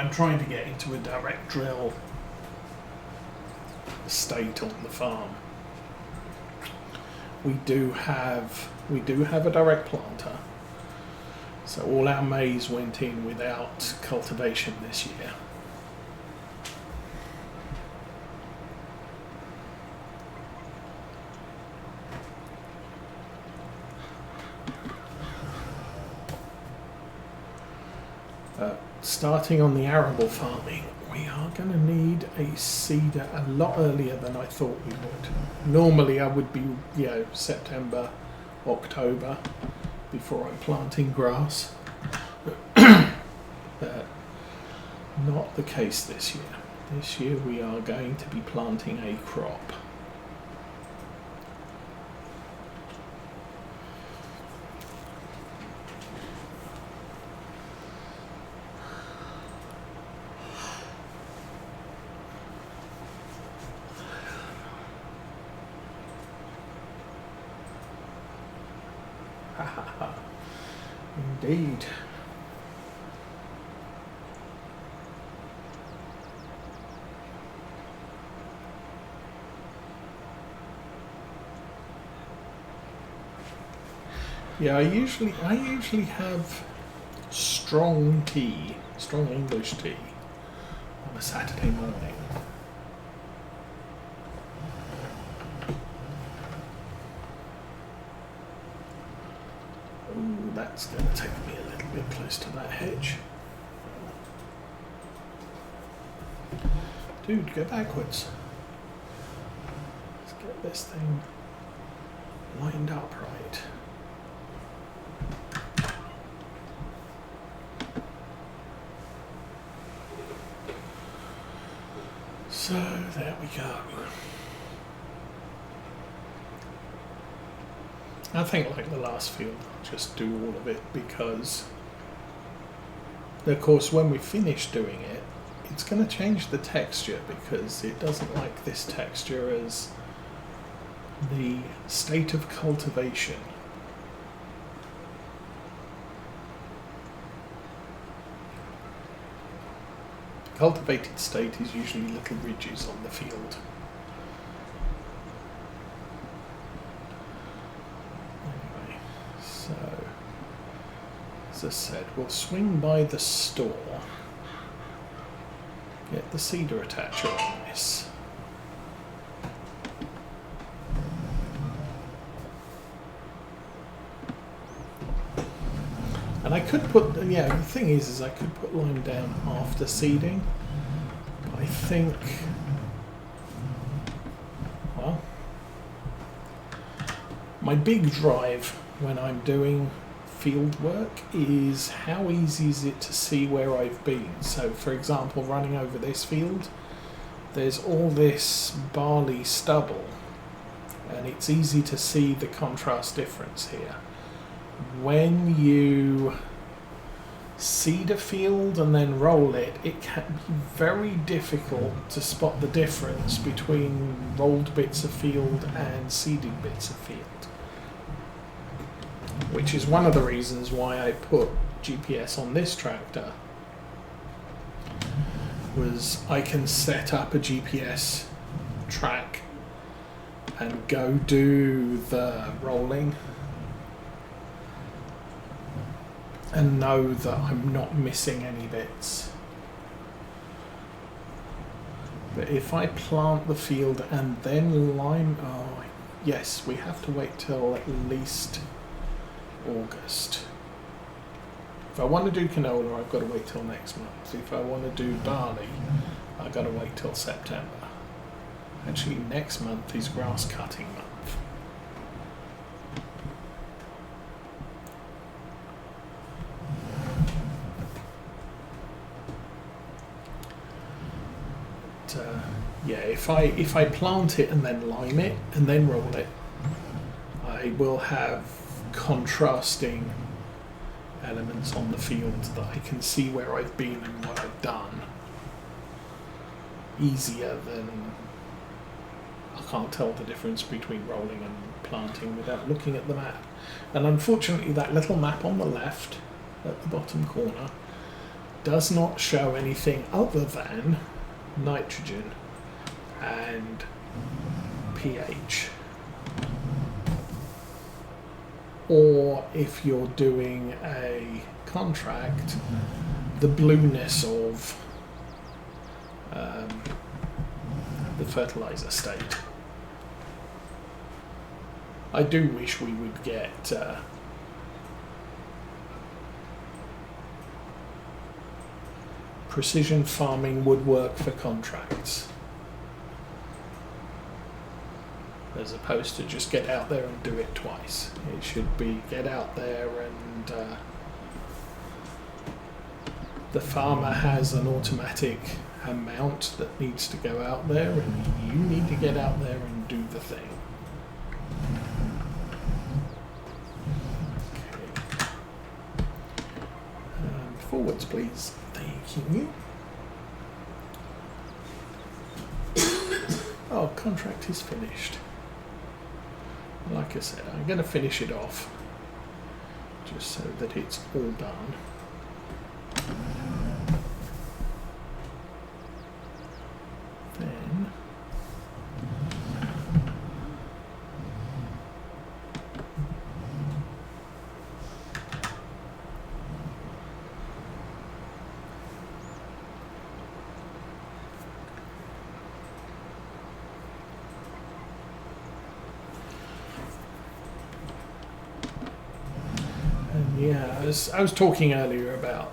I'm trying to get into a direct drill state on the farm. We do have a direct planter, so all our maize went in without cultivation this year. Starting on the arable farming, we are going to need a seeder a lot earlier than I thought we would. Normally I would be, September, October before I'm planting grass. But not the case this year. This year we are going to be planting a crop. Indeed. Yeah, I usually have strong English tea on a Saturday morning. Ooh, that's going to take me a little bit close to that hedge. Dude, go backwards. Let's get this thing lined up right. So there we go. I think like the last field, I'll just do all of it because, of course, when we finish doing it, it's going to change the texture because it doesn't like this texture as the state of cultivation. The cultivated state is usually little ridges on the field. So, as I said, we'll swing by the store, get the seeder attacher on this. And I could put, the thing is I could put lime down after seeding, but I think, well, my big drive when I'm doing field work is how easy is it to see where I've been. So for example, running over this field, there's all this barley stubble and it's easy to see the contrast difference here. When you seed a field and then roll it, it can be very difficult to spot the difference between rolled bits of field and seeded bits of field. Which is one of the reasons why I put GPS on this tractor, was I can set up a GPS track and go do the rolling and know that I'm not missing any bits. But if I plant the field and then lime, oh yes, we have to wait till at least August. If I want to do canola, I've got to wait till next month. If I want to do barley, I've got to wait till September. Actually, next month is grass cutting month. If I plant it and then lime it and then roll it, I will have contrasting elements on the field that I can see where I've been and what I've done easier than I can't tell the difference between rolling and planting without looking at the map. And unfortunately that little map on the left at the bottom corner does not show anything other than nitrogen and pH. Or if you're doing a contract, the blueness of the fertilizer state. I do wish we would get precision farming would work for contracts, as opposed to just get out there and do it twice. It should be get out there and the farmer has an automatic amount that needs to go out there, and you need to get out there and do the thing. Okay. Forwards, please. Thank you. Oh, contract is finished. Like I said, I'm going to finish it off just so that it's all done. Then I was talking earlier about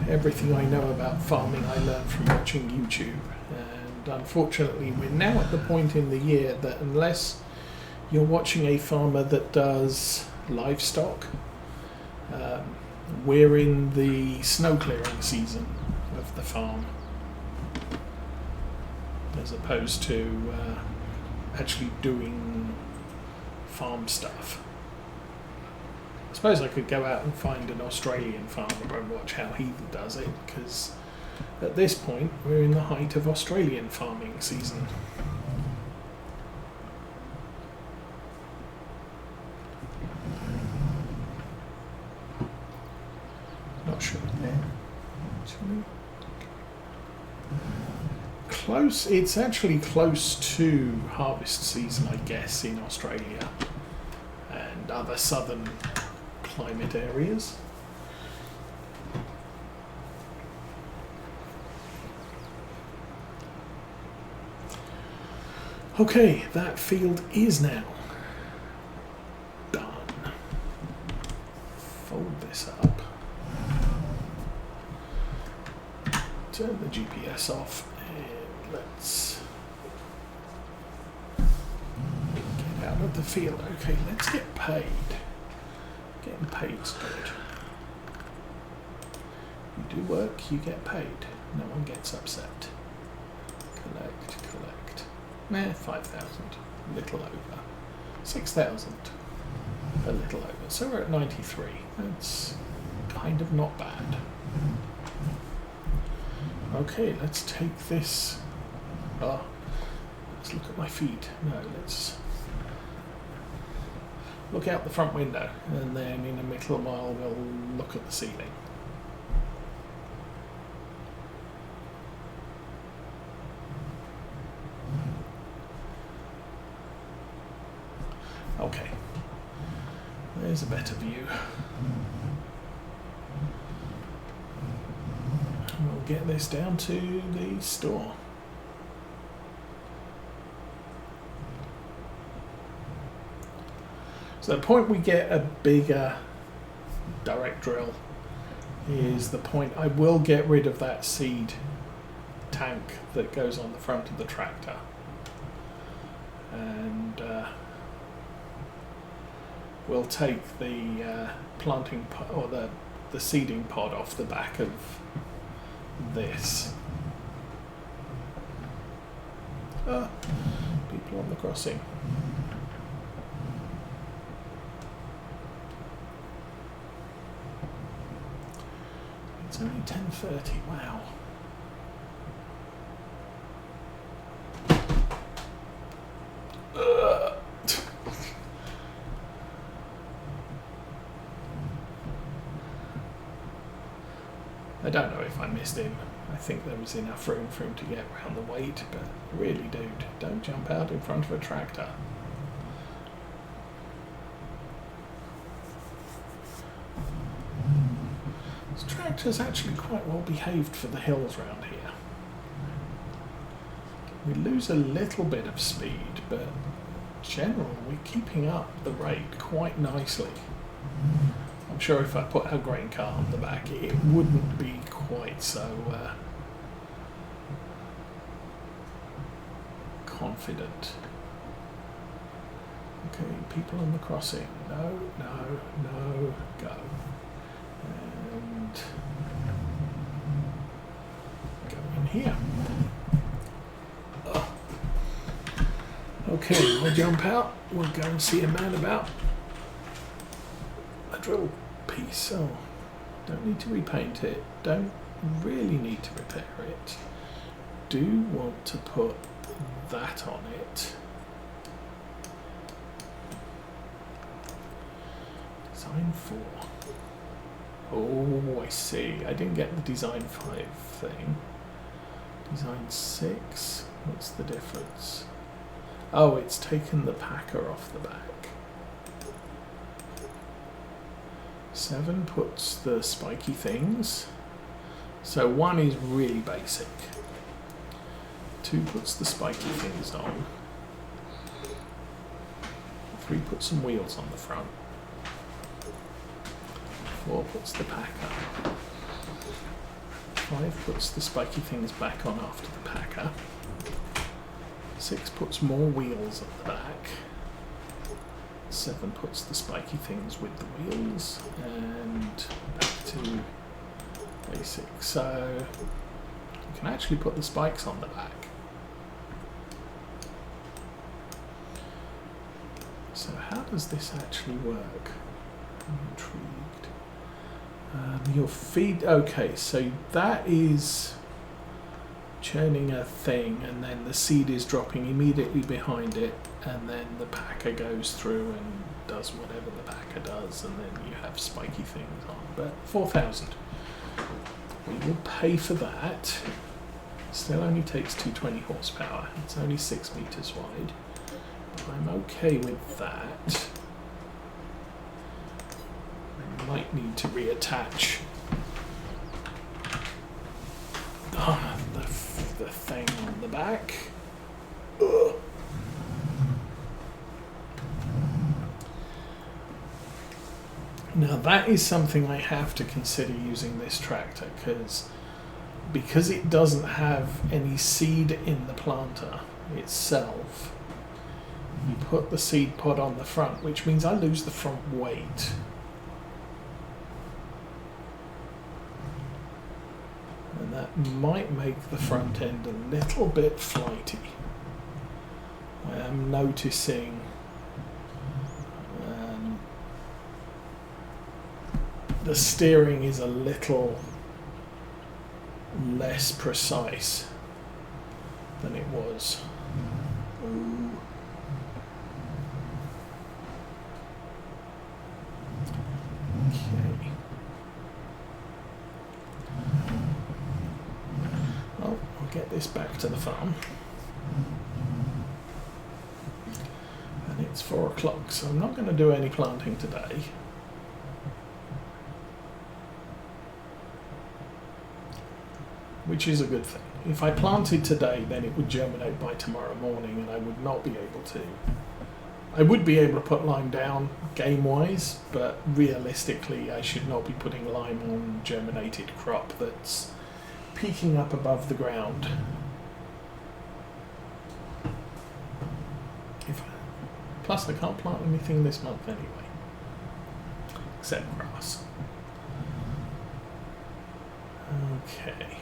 everything I know about farming I learned from watching YouTube, and unfortunately we're now at the point in the year that unless you're watching a farmer that does livestock, we're in the snow clearing season of the farm as opposed to actually doing farm stuff. I suppose I could go out and find an Australian farmer and watch how he does it, because at this point we're in the height of Australian farming season. Not sure there, actually. Close, it's actually close to harvest season, I guess, in Australia and other southern climate areas. Okay, that field is now done. Fold this up. Turn the GPS off and let's get out of the field. Okay, let's get paid. Getting paid's good. You do work, you get paid. No one gets upset. Collect. 5,000. A little over. 6,000. A little over. So we're at 93. That's kind of not bad. Okay, let's take this. Let's look at my feet. No, let's look out the front window, and then in a little while we'll look at the ceiling. Okay, there's a better view. We'll get this down to the store. So the point we get a bigger direct drill is the point I will get rid of that seed tank that goes on the front of the tractor, and we'll take the planting pod, or the seeding pod off the back of this. People on the crossing. It's only 10:30. Wow. I don't know if I missed him. I think there was enough room for him to get around the weight, but really, dude, don't jump out in front of a tractor. This tractor's actually quite well behaved for the hills around here. We lose a little bit of speed, but in general, we're keeping up the rate quite nicely. I'm sure if I put our grain car on the back, it wouldn't be quite so confident. Okay, people on the crossing. No, no, no, go. And go in here. Okay, we'll jump out. We'll go and see a man about a drill piece. Oh, don't need to repaint it. Don't really need to repair it. Do want to put that on it. Design 4. Oh, I see. I didn't get the design 5 thing. Design 6. What's the difference? Oh, it's taken the packer off the back. 7 puts the spiky things. So 1 is really basic. 2 puts the spiky things on. 3 puts some wheels on the front. 4 puts the packer. 5 puts the spiky things back on after the packer. 6 puts more wheels at the back. 7 puts the spiky things with the wheels, and back to basic. So you can actually put the spikes on the back. So how does this actually work? I'm intrigued. Your feed, okay, so that is churning a thing, and then the seed is dropping immediately behind it, and then the packer goes through and does whatever the packer does, and then you have spiky things on. But 4,000. We will pay for that. Still only takes 220 horsepower. It's only 6 meters wide. But I'm okay with that. I might need to reattach the thing on the back. Ugh. Now that is something I have to consider using this tractor, because it doesn't have any seed in the planter itself. You put the seed pod on the front, which means I lose the front weight. And that might make the front end a little bit flighty. I am noticing the steering is a little less precise than it was. Ooh. Okay. Well, I'll get this back to the farm. And it's 4 o'clock, so I'm not going to do any planting today. Which is a good thing. If I planted today, then it would germinate by tomorrow morning, and I would not be able to. I would be able to put lime down game-wise, but realistically I should not be putting lime on germinated crop that's peeking up above the ground. Plus I can't plant anything this month anyway, except grass. Okay.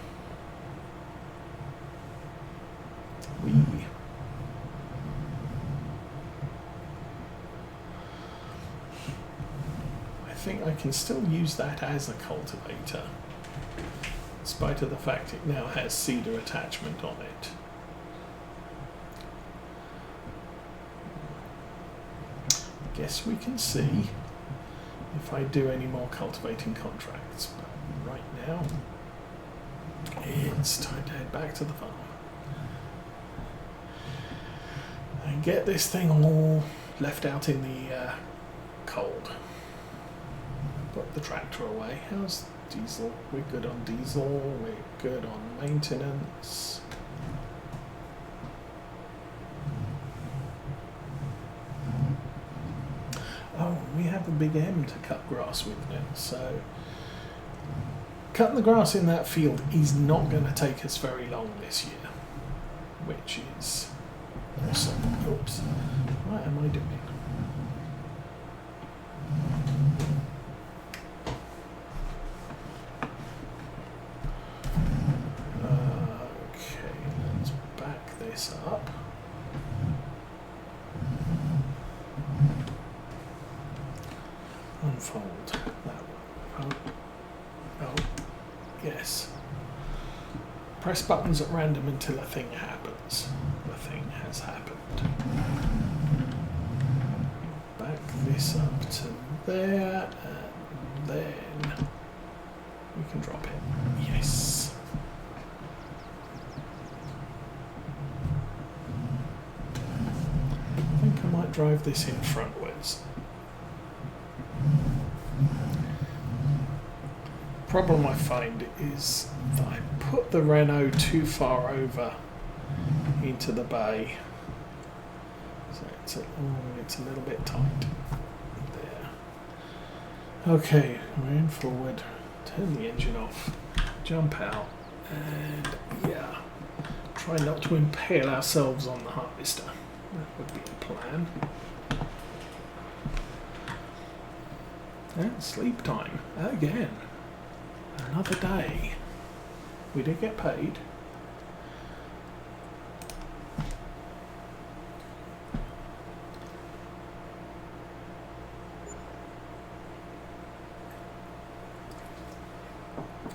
I think I can still use that as a cultivator, in spite of the fact it now has cedar attachment on it. I guess we can see if I do any more cultivating contracts, but right now It's time to head back to the farm and get this thing all left out in the cold. Put the tractor away. How's diesel? We're good on diesel. We're good on maintenance. Oh, we have a big M to cut grass with now, so cutting the grass in that field is not going to take us very long this year, which is awesome. Oops. What am I doing? Okay, let's back this up. Unfold that one. Oh, yes. Press buttons at random until a thing happens. The thing has happened. Back this up to there, and then we can drop it. Yes. I think I might drive this in frontwards. Problem I find is that I put the Renault too far over into the bay, so it's a little bit tight there. Okay, we're in forward, turn the engine off, jump out, and yeah, try not to impale ourselves on the harvester. That would be a plan. And sleep time again. Another day. We did get paid.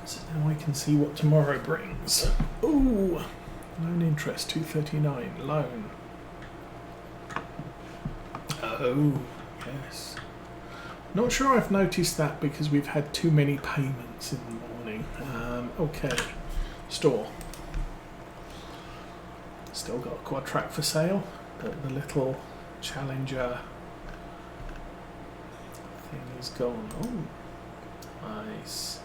So now I can see what tomorrow brings. Ooh, loan interest 239. Loan. Oh, yes. Not sure I've noticed that because we've had too many payments in the morning. Okay, store. Still got a quad track for sale, but the little Challenger thing is gone. Oh, nice.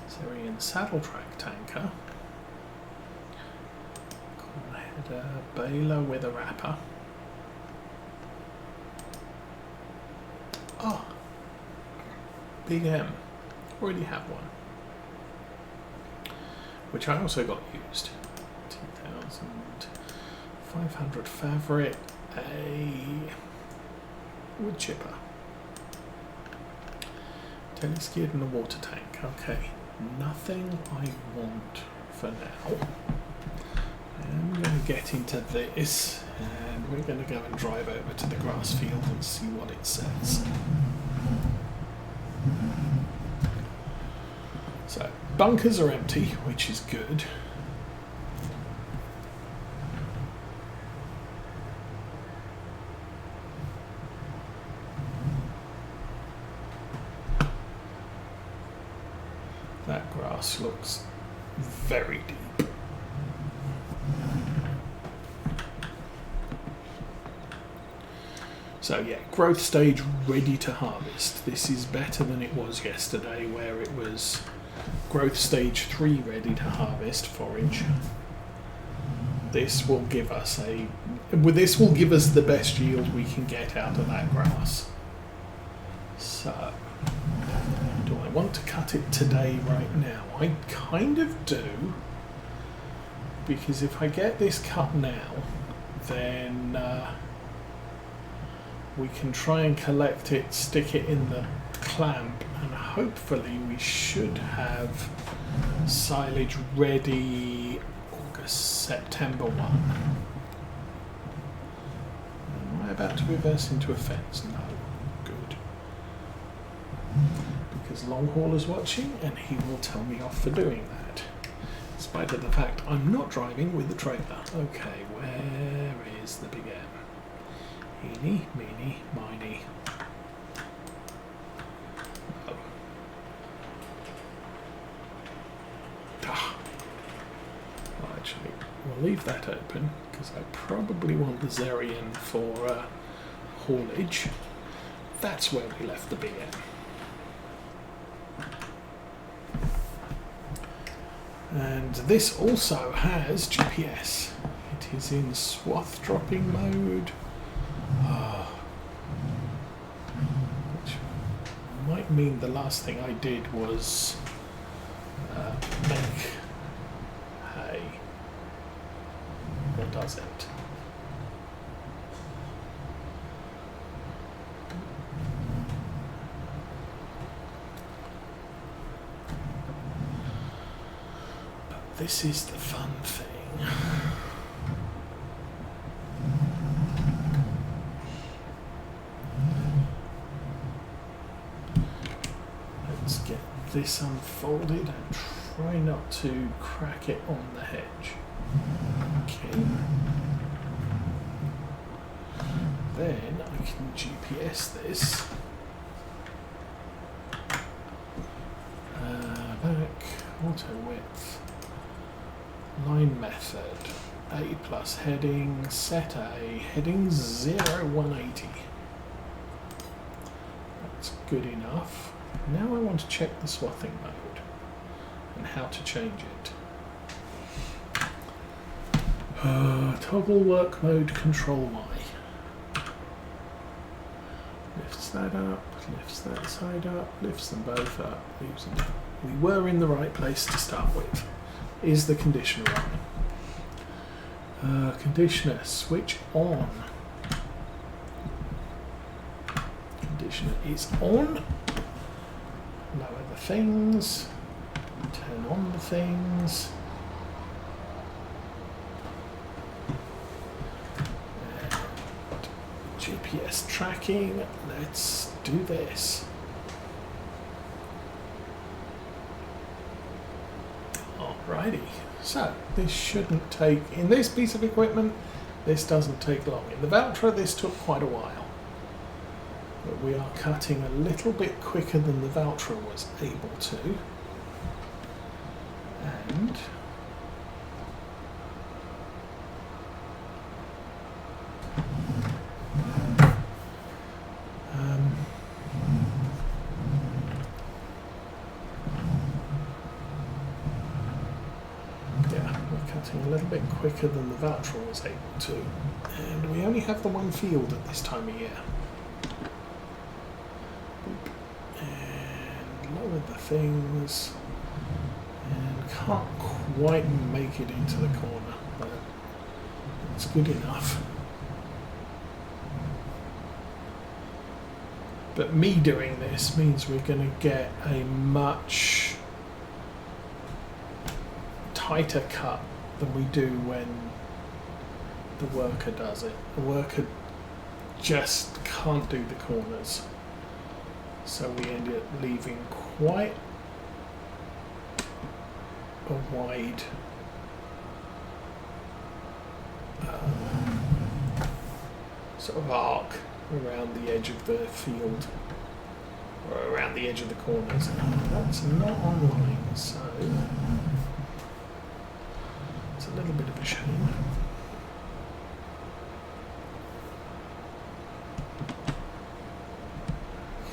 Syrian saddle track tanker. Corner header baler with a wrapper. Oh. Big M. Already have one. Which I also got used. 2,500 fabric, a wood chipper. Teleskid and a water tank. Okay, nothing I want for now. I'm going to get into this and we're going to go and drive over to the grass field and see what it says. So, bunkers are empty, which is good. That grass looks very deep. So yeah, growth stage ready to harvest. This is better than it was yesterday where it was growth stage 3 ready to harvest forage. This will give us the best yield we can get out of that grass. So, do I want to cut it today right now? I kind of do, because if I get this cut now, then we can try and collect it, stick it in the clamp, and hopefully we should have silage ready August, September 1. Am I about to reverse into a fence? No. Good. Because long hauler's watching and he will tell me off for doing that. In spite of the fact I'm not driving with the trailer. Okay, where is the big M? Eeny, meeny, miny. Oh. Ah, I'll leave that open because I probably want the Zerian for haulage. That's where we left the BM. And this also has GPS. It is in swath dropping mode. Which might mean the last thing I did was make hay. Or does it? But this is the fun thing. Let's get this unfolded and try not to crack it on the hedge. Okay. Then I can GPS this. Back, auto width, line method, A plus heading, set A, heading 0180. That's good enough. Now I want to check the swathing mode and how to change it. Toggle work mode, control Y. Lifts that up, lifts that side up, lifts them both up, leaves them down. We were in the right place to start with. Is the conditioner on? Conditioner, switch on. Conditioner is on. Lower the things. Turn on the things. And GPS tracking. Let's do this. Alrighty, so this shouldn't take, in this piece of equipment, this doesn't take long. In the Valtra this took quite a while, but we are cutting a little bit quicker than the Valtra was able to. And a little bit quicker than the Valtra was able to, and we only have the one field at this time of year. And lower the things, and can't quite make it into the corner, but it's good enough. But me doing this means we're going to get a much tighter cut than we do when the worker does it. The worker just can't do the corners, so we end up leaving quite a wide sort of arc around the edge of the field, or around the edge of the corners. That's not online, so it's a little bit of a shame.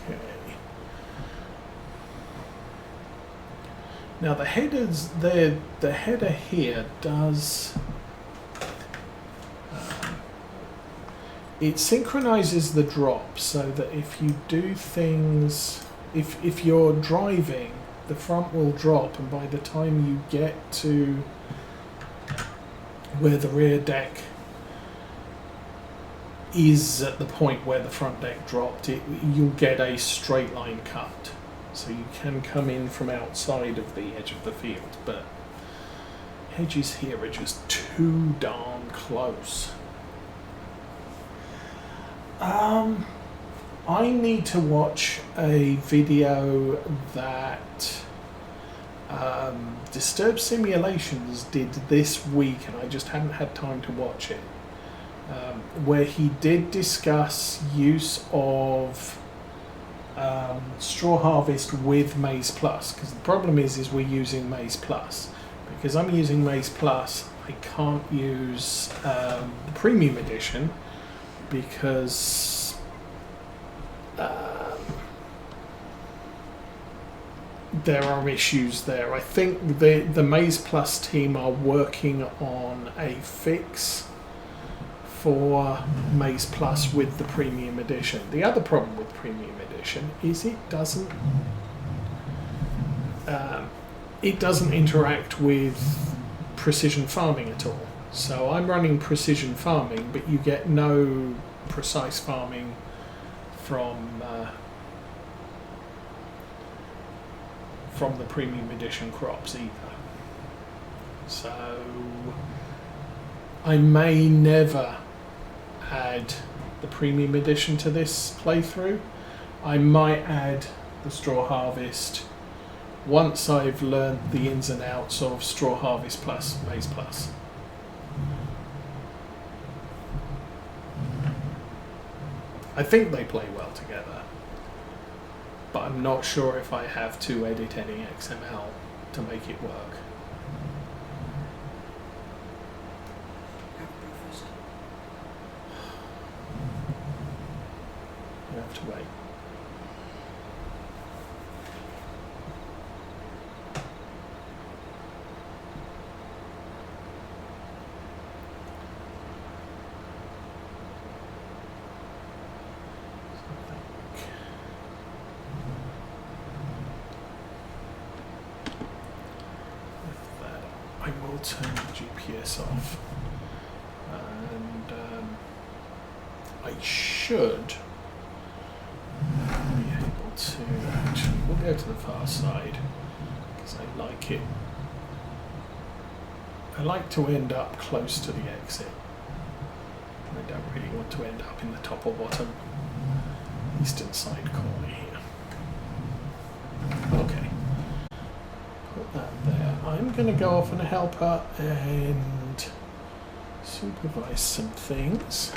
Okay. Now the headers, the header here does, it synchronizes the drop so that if you do things, if you're driving, the front will drop, and by the time you get to where the rear deck is at the point where the front deck dropped, you'll get a straight line cut. So you can come in from outside of the edge of the field, but hedges here are just too darn close. I need to watch a video that Disturbed Simulations did this week, and I just haven't had time to watch it, where he did discuss use of straw harvest with Maize Plus, because the problem is we're using Maize Plus. Because I'm using Maize Plus, I can't use the premium edition because there are issues there. I think the Maize Plus team are working on a fix for Maize Plus with the premium edition. The other problem with premium edition is it doesn't interact with precision farming at all. So I'm running precision farming, but you get no precise farming from the premium edition crops either. So I may never add the premium edition to this playthrough. I might add the straw harvest once I've learned the ins and outs of straw harvest plus Maize Plus. I think they play well together, but I'm not sure if I have to edit any XML to make it work. You have to wait. I will turn the GPS off, and I should be able to actually, we'll go to the far side because I like it. I like to end up close to the exit. I don't really want to end up in the top or bottom eastern side corner here. Okay. Put that there. I'm going to go off and help her and supervise some things.